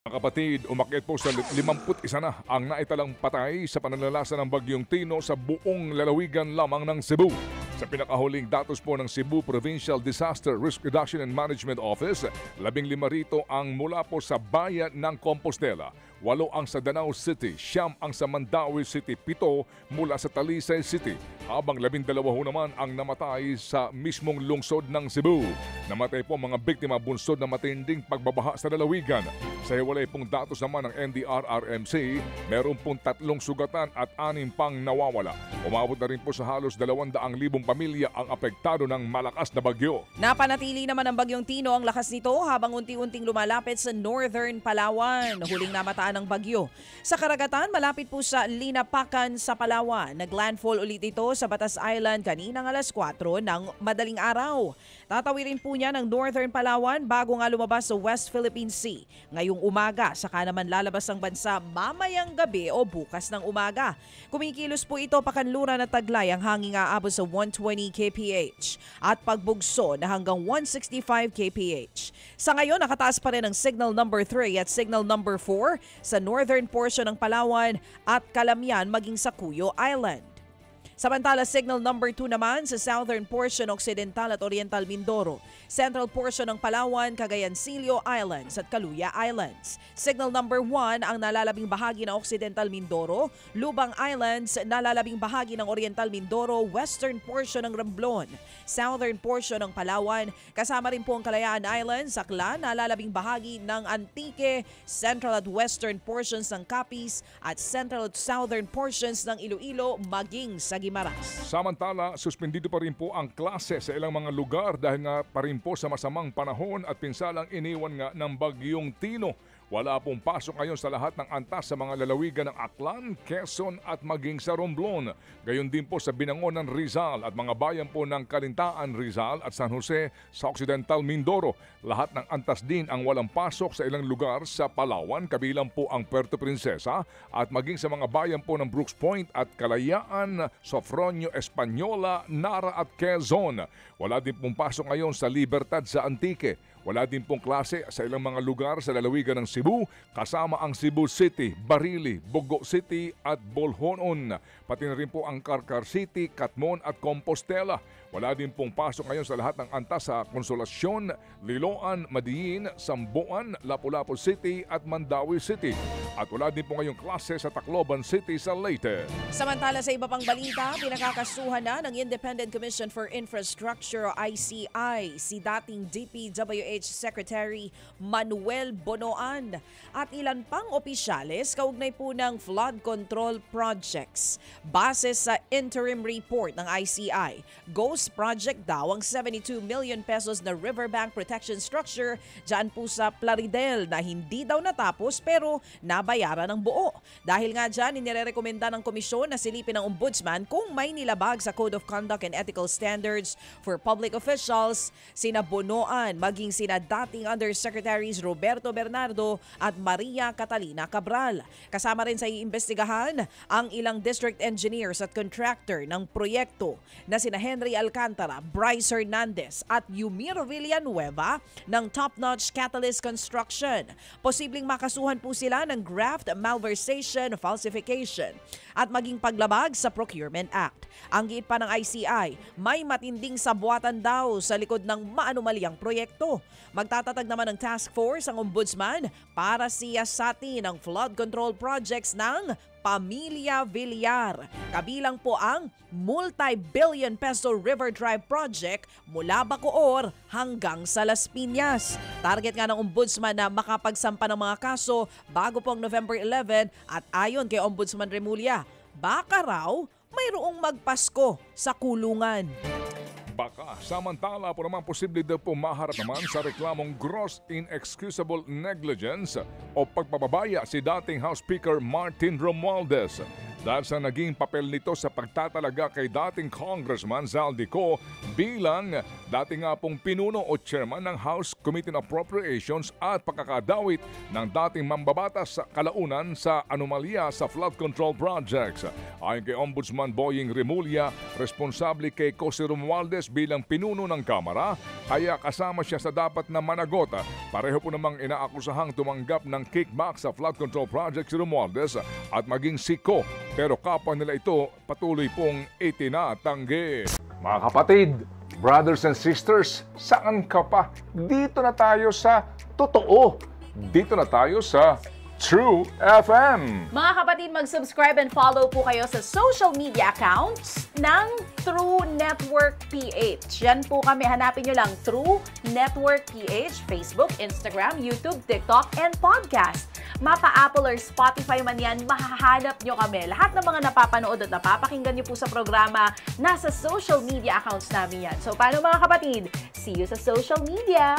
Mga kapatid, umakyat po sa 51 na ang naitalang patay sa pananalasa ng Bagyong Tino sa buong lalawigan lamang ng Cebu. Sa pinakahuling datos po ng Cebu Provincial Disaster Risk Reduction and Management Office, 15 rito ang mula po sa bayan ng Compostela, 8 ang sa Danao City, 9 ang sa Mandaue City, 7 mula sa Talisay City, habang 12 naman ang namatay sa mismong lungsod ng Cebu. Namatay po mga biktima bunsod na matinding pagbabaha sa lalawigan. Sa hiwalay pong datos naman ng NDRRMC, meron pong 3 sugatan at 6 pang nawawala. Umabot na rin po sa halos 200,000 pamilya ang apektado ng malakas na bagyo. Napanatili naman ang Bagyong Tino ang lakas nito habang unti-unting lumalapit sa northern Palawan. Huling namataan ng bagyo. Sa karagatan, malapit po sa Linapakan sa Palawan. Naglandfall ulit ito sa Batas Island kaninang alas 4 ng madaling araw. Tatawirin po niya ng northern Palawan bago nga lumabas sa West Philippine Sea. Ngayong umaga, saka naman lalabas ang bansa mamayang gabi o bukas ng umaga. Kumikilos po ito pakanluran at taglay ang hangin aabot sa 120 kph at pagbugso na hanggang 165 kph. Sa ngayon, nakataas pa rin ang signal number 3 at signal number 4 sa northern portion ng Palawan at Calamian maging sa Cuyo Island. Samantala, signal number 2 naman sa southern portion, Occidental at Oriental Mindoro, central portion ng Palawan, Cagayancillo Islands at Caluya Islands. Signal number 1 ang nalalabing bahagi ng Occidental Mindoro, Lubang Islands, nalalabing bahagi ng Oriental Mindoro, western portion ng Romblon, southern portion ng Palawan, kasama rin po ang Kalayaan Islands, Aklan, nalalabing bahagi ng Antique, central at western portions ng Capiz at central at southern portions ng Iloilo maging sa Guimaras. Samantala, suspendido pa rin po ang klase sa ilang mga lugar dahil nga pa rin po sa masamang panahon at pinsalang iniwan nga ng Bagyong Tino. Wala pong pasok ngayon sa lahat ng antas sa mga lalawigan ng Aklan, Quezon at maging sa Romblon. Gayon din po sa Binangonan, Rizal at mga bayan po ng Calintaan, Rizal at San Jose sa Occidental Mindoro. Lahat ng antas din ang walang pasok sa ilang lugar sa Palawan, kabilang po ang Puerto Princesa at maging sa mga bayan po ng Brooks Point at Kalayaan, Sofronio, Española, Nara at Quezon. Wala din pong pasok ngayon sa Libertad sa Antique. Wala din pong klase sa ilang mga lugar sa lalawigan ng Cebu, kasama ang Cebu City, Barili, Bogo City at Boljonon. Pati na rin po ang Carcar City, Catmon at Compostela. Wala din pong pasok ngayon sa lahat ng antas sa Consolacion, Liloan, Madiin, Sambuan, Lapu-Lapu City at Mandaue City. At wala din po ngayong klase sa Tacloban City sa Leyte. Samantala sa iba pang balita, pinakakasuhan na ng Independent Commission for Infrastructure o ICI si dating DPWH Secretary Manuel Bonoan at ilan pang opisyales kaugnay po ng flood control projects. Base sa interim report ng ICI, Ghost Project daw ang 72 million pesos na riverbank protection structure dyan po sa Plaridel na hindi daw natapos pero nabayaran ng buo. Dahil nga dyan, inirekomenda ng komisyon na silipin ng ombudsman kung may nilabag sa Code of Conduct and Ethical Standards for Public Officials, sina Bonoan, maging sina dating Undersecretaries Roberto Bernardo at Maria Catalina Cabral. Kasama rin sa iimbestigahan ang ilang district engineers at contractor ng proyekto na sina Henry Alcantara, Bryce Hernandez at Yumir Villanueva ng Top Notch Catalyst Construction. Posibleng makasuhan po sila ng graft, malversation, falsification at maging paglabag sa Procurement Act. Ang giit pa ng ICI, may matinding sabwatan daw sa likod ng maanumalyang proyekto. Magtatatag naman ng task force ang ombudsman para siyasatin ang flood control projects ng Pamilya Villar. Kabilang po ang multi-billion peso River Drive Project mula Bacoor hanggang sa Las Piñas. Target nga ng ombudsman na makapagsampa ng mga kaso bago po ang November 11 at ayon kay Ombudsman Remulla, baka raw mayroong magpasko sa kulungan. Baka. Samantala po naman posible daw po maharap naman sa reklamong gross inexcusable negligence o pagpapabaya si dating House Speaker Martin Romualdez. dahil sa naging papel nito sa pagtatalaga kay dating Congressman Zaldico bilang dating nga pong pinuno o chairman ng House Committee on Appropriations at pagkakadawit ng dating mambabatas sa kalaunan sa anomalya sa flood control projects. Ayon kay Ombudsman Boying Remulla, responsable kay Jose Romualdez bilang pinuno ng Kamara, kaya kasama siya sa dapat na managot. Pareho po namang inaakusahang tumanggap ng kickback sa flood control project si Romualdez at maging siko, pero kapwa nila ito patuloy pong itinatanggi. Mga kapatid, brothers and sisters, saan ka pa? Dito na tayo sa totoo. Dito na tayo sa True FM. Mga kapatid, mag-subscribe and follow po kayo sa social media accounts ng True Network PH. Yan po kami. Hanapin nyo lang True Network PH, Facebook, Instagram, YouTube, TikTok, and podcast. Mapa Apple or Spotify man yan, mahahanap nyo kami. Lahat ng mga napapanood at napapakinggan nyo po sa programa, nasa social media accounts namin yan. So, paano mga kapatid? See you sa social media!